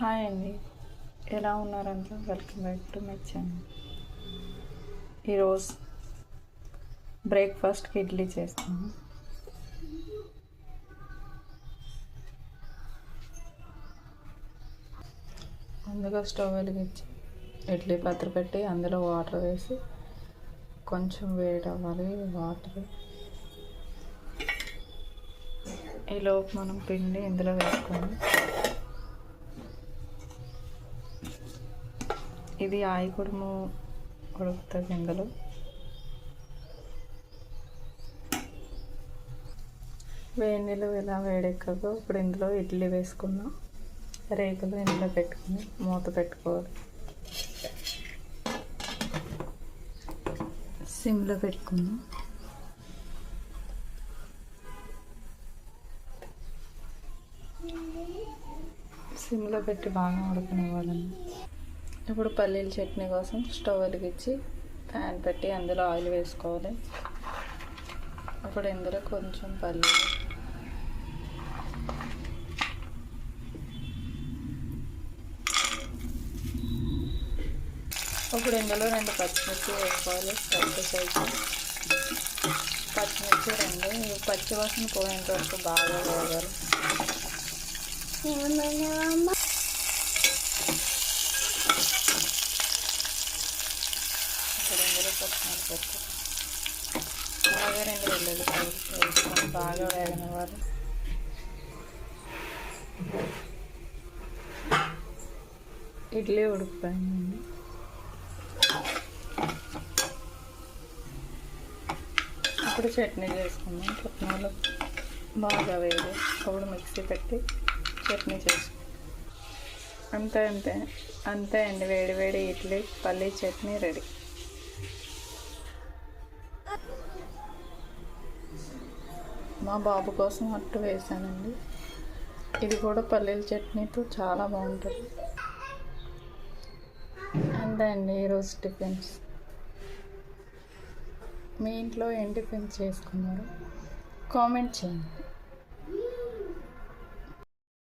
Hi అండి, ఎలా ఉన్నారంతా? Welcome back to my channel. ఈరోజు బ్రేక్ఫాస్ట్కి ఇడ్లీ చేస్తాను. ముందుగా స్టవ్ వెలిగించి ఇడ్లీ పాత్ర పెట్టి అందులో వాటర్ వేసి కొంచెం వేడి అవ్వాలి. వాటర్ ఈలోపు మనం పిండి ఇందులో వేసుకోండి. ఇది ఆయి కుడుము ఉడుకుతుంది. ఇందులో వేడి నీళ్ళు ఇలా వేడెక్కగా ఇప్పుడు ఇందులో ఇడ్లీ వేసుకుందాం. రేకులు ఇందులో పెట్టుకుని మూత పెట్టుకోవాలి. సిమ్లో పెట్టుకుందాం. సిమ్లో పెట్టి బాగా ఉడకనివ్వాలండి. ఇప్పుడు పల్లీల చట్నీ కోసం స్టవ్ వెలిగించి ప్యాన్ పెట్టి అందులో ఆయిల్ వేసుకోవాలి. ఇప్పుడు ఇందులో కొంచెం పల్లీలు, ఇప్పుడు ఇందులో 2 పచ్చిమిర్చి వేసుకోవాలి. పెద్ద సైజు పచ్చిమిర్చి 2. పచ్చి వాసన పోయేంత వరకు బాగా వేయాలి. ఇక్కడ ఇందులో పచ్చిమిరపకాయలు అలాగే 2 వెల్లుల్లిపాయలు వేసుకొని బాగా వేగనివ్వాలి. ఇడ్లీ ఉడికిపోయిందండి. ఇప్పుడు చట్నీ చేసుకుందాం. చట్నీలో బాగా వేడి అప్పుడు మిక్సీ పెట్టి చట్నీ చేసుకుందాం. అంతే అండి. వేడి వేడి ఇడ్లీ పల్లీ చట్నీ రెడీ. మా బాబు కోసం అట్టు వేసానండి. ఇది కూడా పల్లీల చట్నీతో చాలా బాగుంటుంది. అంతే అండి ఈరోజు టిఫిన్స్. మీ ఇంట్లో ఏం టిఫిన్స్ చేసుకున్నారు? కామెంట్ చేయండి.